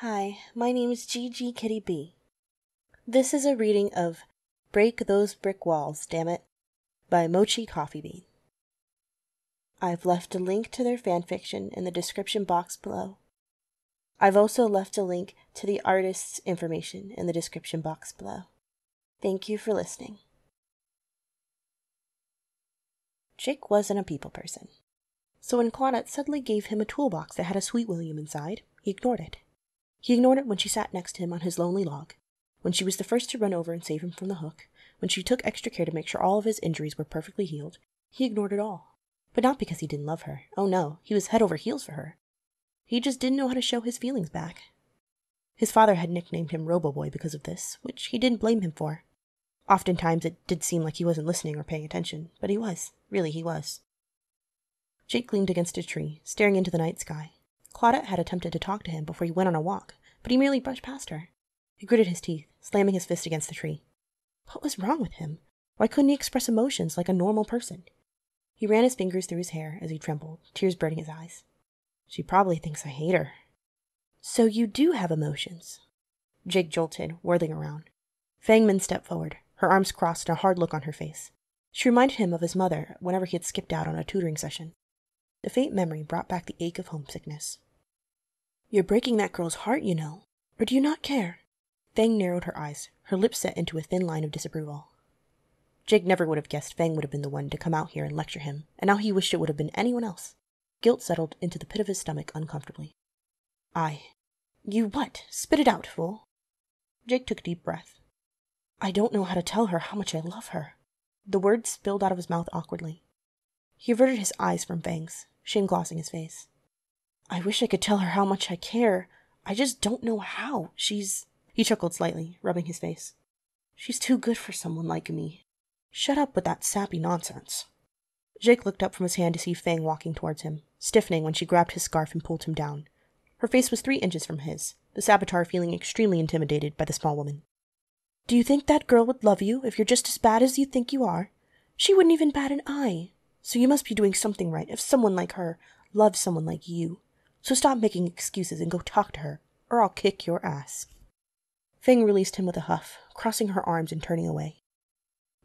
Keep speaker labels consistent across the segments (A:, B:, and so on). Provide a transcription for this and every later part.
A: Hi, my name is Gigi Kitty B. This is a reading of Break Those Brick Walls, Damnit, by MochiCoffeeBean. I've left a link to their fanfiction in the description box below. I've also left a link to the artist's information in the description box below. Thank you for listening. Jake wasn't a people person, so when Claudette suddenly gave him a toolbox that had a Sweet William inside, he ignored it. He ignored it when she sat next to him on his lonely log, when she was the first to run over and save him from the hook, when she took extra care to make sure all of his injuries were perfectly healed. He ignored it all. But not because he didn't love her. Oh no, he was head over heels for her. He just didn't know how to show his feelings back. His father had nicknamed him Robo-Boy because of this, which he didn't blame him for. Oftentimes it did seem like he wasn't listening or paying attention, but he was. Really, he was. Jake leaned against a tree, staring into the night sky. Claudette had attempted to talk to him before he went on a walk, but he merely brushed past her. He gritted his teeth, slamming his fist against the tree. What was wrong with him? Why couldn't he express emotions like a normal person? He ran his fingers through his hair as he trembled, tears burning his eyes. She probably thinks I hate her. So you do have emotions? Jake jolted, whirling around. Fangman stepped forward, her arms crossed and a hard look on her face. She reminded him of his mother whenever he had skipped out on a tutoring session. The faint memory brought back the ache of homesickness. You're breaking that girl's heart, you know. Or do you not care? Fang narrowed her eyes, her lips set into a thin line of disapproval. Jake never would have guessed Fang would have been the one to come out here and lecture him, and now he wished it would have been anyone else. Guilt settled into the pit of his stomach uncomfortably. You what? Spit it out, fool. Jake took a deep breath. I don't know how to tell her how much I love her. The words spilled out of his mouth awkwardly. He averted his eyes from Fang's, shame glossing his face. I wish I could tell her how much I care. I just don't know how. He chuckled slightly, rubbing his face. She's too good for someone like me. Shut up with that sappy nonsense. Jake looked up from his hand to see Fang walking towards him, stiffening when she grabbed his scarf and pulled him down. Her face was 3 inches from his, the saboteur feeling extremely intimidated by the small woman. Do you think that girl would love you if you're just as bad as you think you are? She wouldn't even bat an eye. So you must be doing something right if someone like her loves someone like you. So stop making excuses and go talk to her, or I'll kick your ass. Fang released him with a huff, crossing her arms and turning away.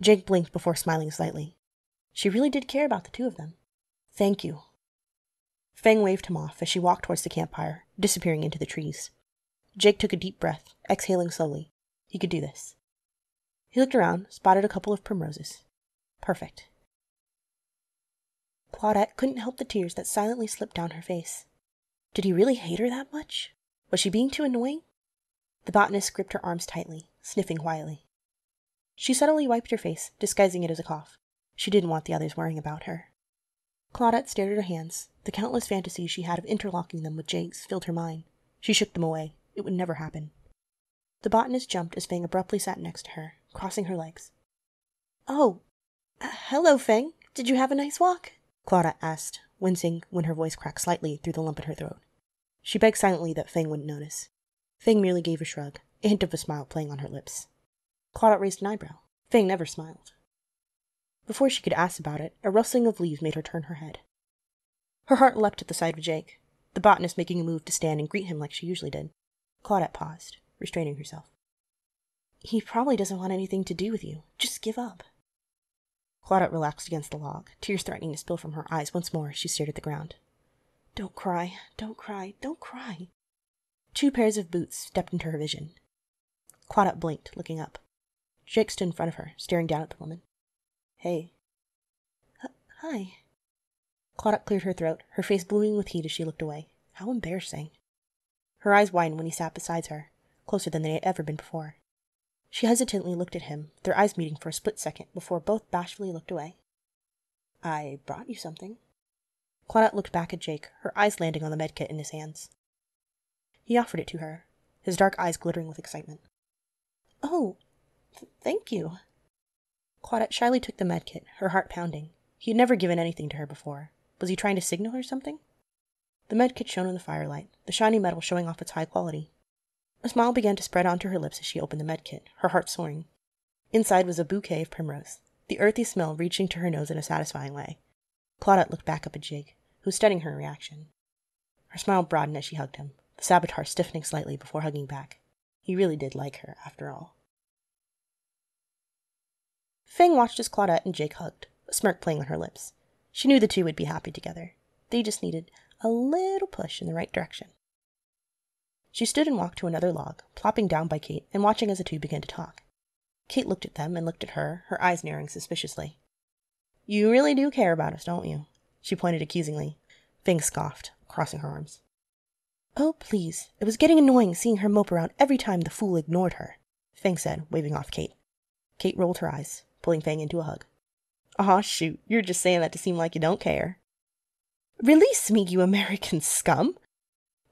A: Jake blinked before smiling slightly. She really did care about the two of them. Thank you. Fang waved him off as she walked towards the campfire, disappearing into the trees. Jake took a deep breath, exhaling slowly. He could do this. He looked around, spotted a couple of primroses. Perfect. Claudette couldn't help the tears that silently slipped down her face. Did he really hate her that much? Was she being too annoying? The botanist gripped her arms tightly, sniffing quietly. She subtly wiped her face, disguising it as a cough. She didn't want the others worrying about her. Claudette stared at her hands. The countless fantasies she had of interlocking them with Jake's filled her mind. She shook them away. It would never happen. The botanist jumped as Fang abruptly sat next to her, crossing her legs. Oh, hello, Fang. Did you have a nice walk? Claudette asked, wincing when her voice cracked slightly through the lump in her throat. She begged silently that Fang wouldn't notice. Fang merely gave a shrug, a hint of a smile playing on her lips. Claudette raised an eyebrow. Fang never smiled. Before she could ask about it, a rustling of leaves made her turn her head. Her heart leapt at the sight of Jake, the botanist making a move to stand and greet him like she usually did. Claudette paused, restraining herself. He probably doesn't want anything to do with you. Just give up. Claudette relaxed against the log, tears threatening to spill from her eyes once more as she stared at the ground. Don't cry, don't cry, don't cry. 2 pairs of boots stepped into her vision. Claudette blinked, looking up. Jake stood in front of her, staring down at the woman. Hey. Hi. Claudette cleared her throat, her face blooming with heat as she looked away. How embarrassing. Her eyes widened when he sat beside her, closer than they had ever been before. She hesitantly looked at him, their eyes meeting for a split second before both bashfully looked away. I brought you something. Claudette looked back at Jake, her eyes landing on the medkit in his hands. He offered it to her, his dark eyes glittering with excitement. Oh, thank you. Claudette shyly took the medkit, her heart pounding. He had never given anything to her before. Was he trying to signal her something? The medkit shone in the firelight, the shiny metal showing off its high quality. A smile began to spread onto her lips as she opened the medkit, her heart soaring. Inside was a bouquet of primrose, the earthy smell reaching to her nose in a satisfying way. Claudette looked back up at Jake, who was studying her reaction. Her smile broadened as she hugged him, the Saboteur stiffening slightly before hugging back. He really did like her, after all. Fang watched as Claudette and Jake hugged, a smirk playing on her lips. She knew the two would be happy together. They just needed a little push in the right direction. She stood and walked to another log, plopping down by Kate and watching as the two began to talk. Kate looked at them and looked at her eyes narrowing suspiciously. "You really do care about us, don't you?" She pointed accusingly. Fang scoffed, crossing her arms. "Oh, please. It was getting annoying seeing her mope around every time the fool ignored her," Fang said, waving off Kate. Kate rolled her eyes, pulling Fang into a hug. "Aw, shoot. You're just saying that to seem like you don't care." "Release me, you American scum!"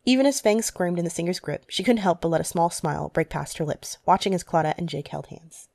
A: Even as Fang squirmed in the singer's grip, she couldn't help but let a small smile break past her lips, watching as Claudette and Jake held hands.